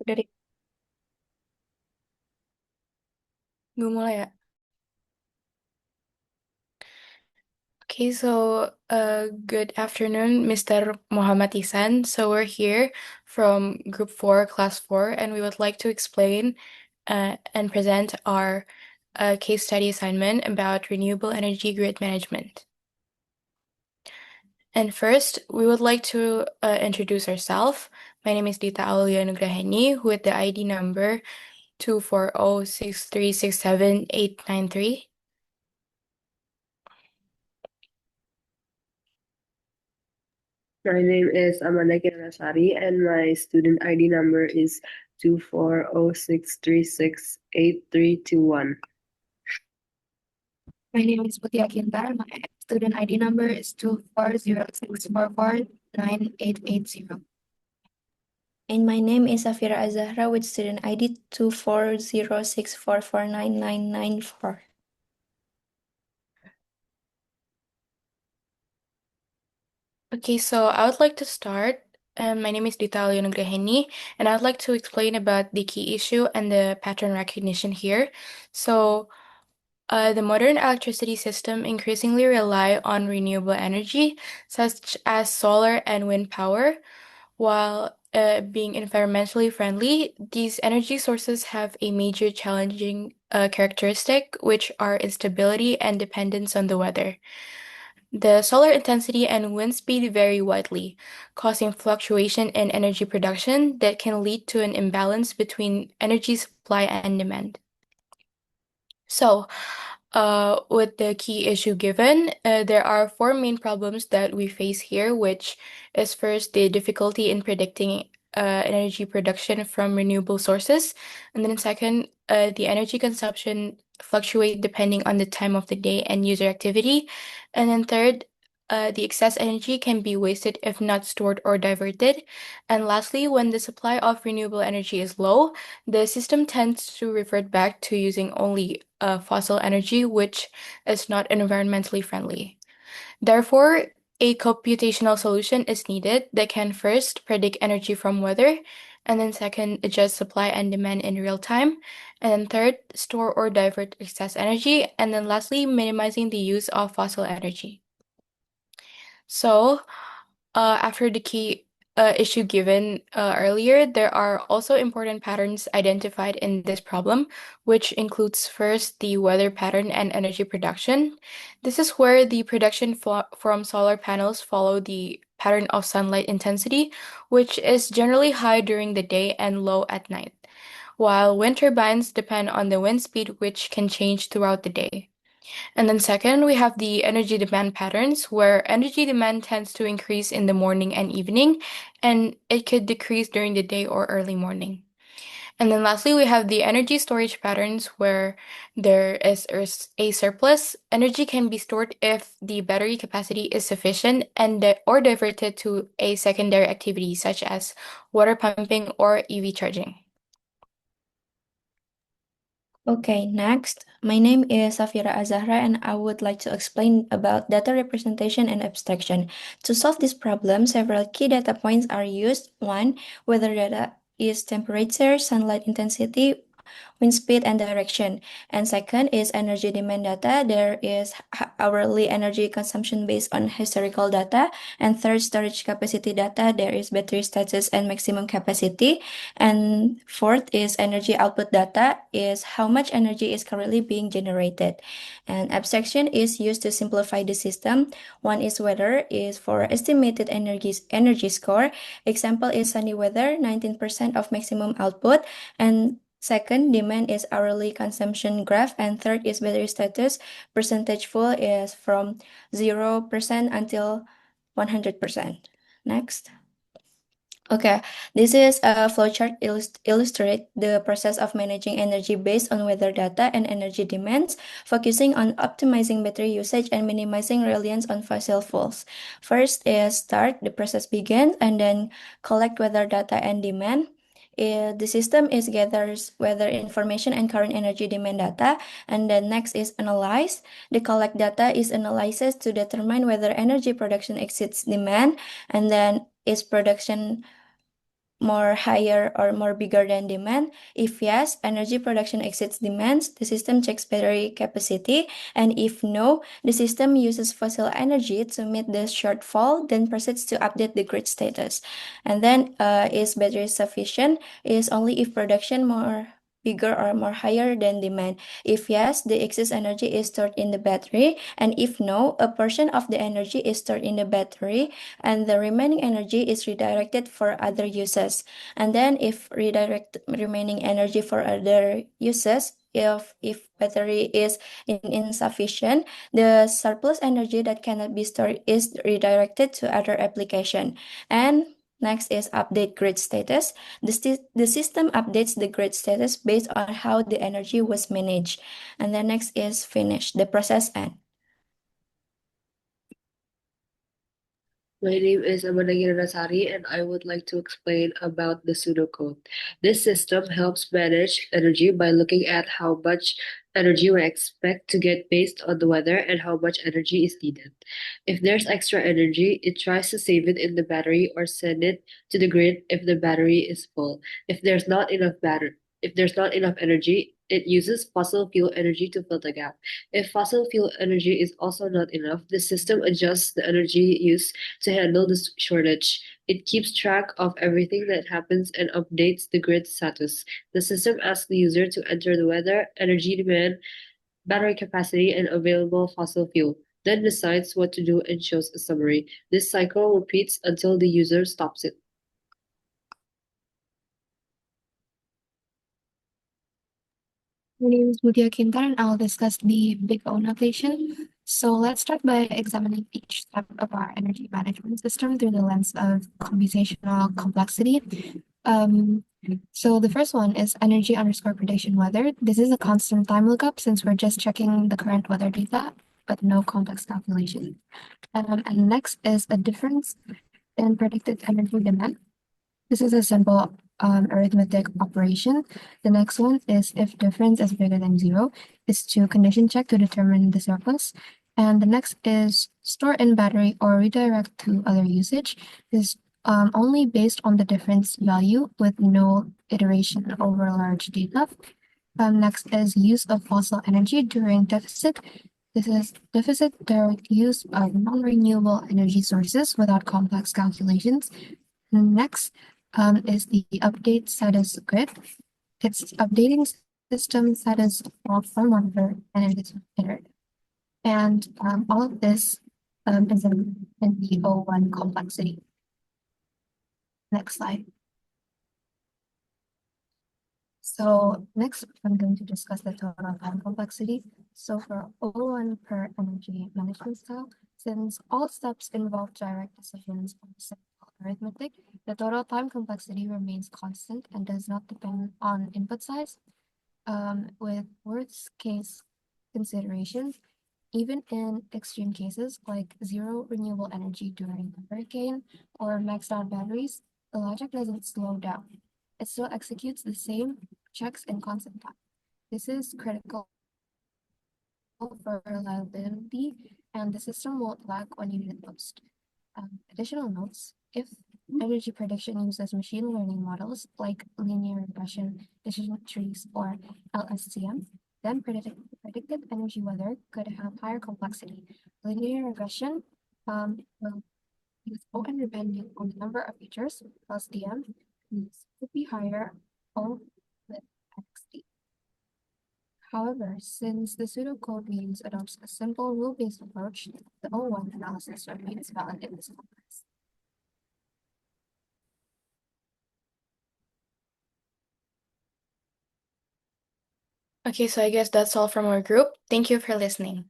Dari gue mulai ya. Okay, so good afternoon, Mr. Muhammad Isan. So we're here from Group 4, Class 4, and we would like to explain and present our case study assignment about renewable energy grid management. And first, we would like to introduce ourselves. My name is Dita Aulia Nugraheni, with the ID number 24063678893. My name is Amanda Kiranasari and my student ID number is 24063683321. My name is Putih Akintar. My student ID number is 24064498880. And my name is Safira Azahra with student ID 24064449994. Okay, so I would like to start. My name is Dita Leonugraheni, and I'd like to explain about the key issue and the pattern recognition here. So, the modern electricity system increasingly rely on renewable energy, such as solar and wind power. While being environmentally friendly, these energy sources have a major challenging characteristic, which are instability and dependence on the weather. The solar intensity and wind speed vary widely, causing fluctuation in energy production that can lead to an imbalance between energy supply and demand. So, with the key issue given, there are four main problems that we face here, which is first the difficulty in predicting energy production from renewable sources, and then second, the energy consumption fluctuate depending on the time of the day and user activity, and then third, the excess energy can be wasted if not stored or diverted, and lastly, when the supply of renewable energy is low, the system tends to revert back to using only fossil energy, which is not environmentally friendly. Therefore, a computational solution is needed that can first predict energy from weather, and then second, adjust supply and demand in real time, and then third, store or divert excess energy, and then lastly, minimizing the use of fossil energy. So, after the key issue given earlier, there are also important patterns identified in this problem, which includes first the weather pattern and energy production. This is where the production from solar panels follow the pattern of sunlight intensity, which is generally high during the day and low at night, while wind turbines depend on the wind speed, which can change throughout the day. And then second, we have the energy demand patterns where energy demand tends to increase in the morning and evening, and it could decrease during the day or early morning. And then lastly, we have the energy storage patterns where there is a surplus. Energy can be stored if the battery capacity is sufficient and or diverted to a secondary activity such as water pumping or EV charging. Okay, next. My name is Safira Azahra and I would like to explain about data representation and abstraction. To solve this problem, several key data points are used. One, weather data is temperature, sunlight intensity, wind speed, and direction. And second is energy demand data. There is hourly energy consumption based on historical data. And third, storage capacity data. There is battery status and maximum capacity. And fourth is energy output data, is how much energy is currently being generated. And abstraction is used to simplify the system. One is weather, is for estimated energy score. Example is sunny weather, 19% of maximum output. And second, demand is hourly consumption graph. And third is battery status. Percentage full is from 0% until 100%. Next. Okay, this is a flowchart illustrate the process of managing energy based on weather data and energy demands, focusing on optimizing battery usage and minimizing reliance on fossil fuels. First is start, the process begins, and then collect weather data and demand. The system is gathers weather information and current energy demand data, and then next is analyze. The collect data is analyzed to determine whether energy production exceeds demand, and then is production more higher or more bigger than demand? If yes, energy production exceeds demands, the system checks battery capacity. And if no, the system uses fossil energy to meet the shortfall, then proceeds to update the grid status. And then is battery sufficient? Is only if production more bigger or more higher than demand. If yes, the excess energy is stored in the battery, and if no, a portion of the energy is stored in the battery, and the remaining energy is redirected for other uses. And then if redirect remaining energy for other uses, if battery is insufficient, the surplus energy that cannot be stored is redirected to other application. And next is update grid status. The system updates the grid status based on how the energy was managed. And then next is finish, the process end. My name is Amanda Rasari, and I would like to explain about the pseudocode. This system helps manage energy by looking at how much energy we expect to get based on the weather and how much energy is needed. If there's extra energy, it tries to save it in the battery or send it to the grid if the battery is full. If there's not enough energy, it uses fossil fuel energy to fill the gap. If fossil fuel energy is also not enough, the system adjusts the energy use to handle this shortage. It keeps track of everything that happens and updates the grid status. The system asks the user to enter the weather, energy demand, battery capacity, and available fossil fuel, then decides what to do and shows a summary. This cycle repeats until the user stops it. My name is Mutia Kintar, and I'll discuss the Big O notation. So let's start by examining each step of our energy management system through the lens of computational complexity. So the first one is energy underscore prediction weather. This is a constant time lookup since we're just checking the current weather data, but no complex calculation. And next is a difference in predicted energy demand. This is a simple arithmetic operation. The next one is if difference is bigger than zero, is to condition check to determine the surplus. And the next is store in battery or redirect to other usage is only based on the difference value with no iteration over large data. Next is use of fossil energy during deficit. This is deficit direct use of non-renewable energy sources without complex calculations. Next is the update status grid. It's updating system status from monitor and it is iterative. And all of this is in the O1 complexity. Next slide. So next, I'm going to discuss the total time complexity. So for O1 per energy management style, since all steps involve direct decisions on simple arithmetic, the total time complexity remains constant and does not depend on input size. With worst case considerations, even in extreme cases like zero renewable energy during a hurricane or maxed out batteries, the logic doesn't slow down. It still executes the same checks in constant time. This is critical for reliability, and the system won't lag when you need it most. Additional notes, if energy prediction uses machine learning models like linear regression, decision trees, or LSTM, then predicted energy weather could have higher complexity. Linear regression will use O(n) depending on the number of features, LSTM could be higher O with XD. However, since the pseudocode we use adopts a simple rule-based approach, the O1 analysis remains valid in this context. Okay, so I guess that's all from our group. Thank you for listening.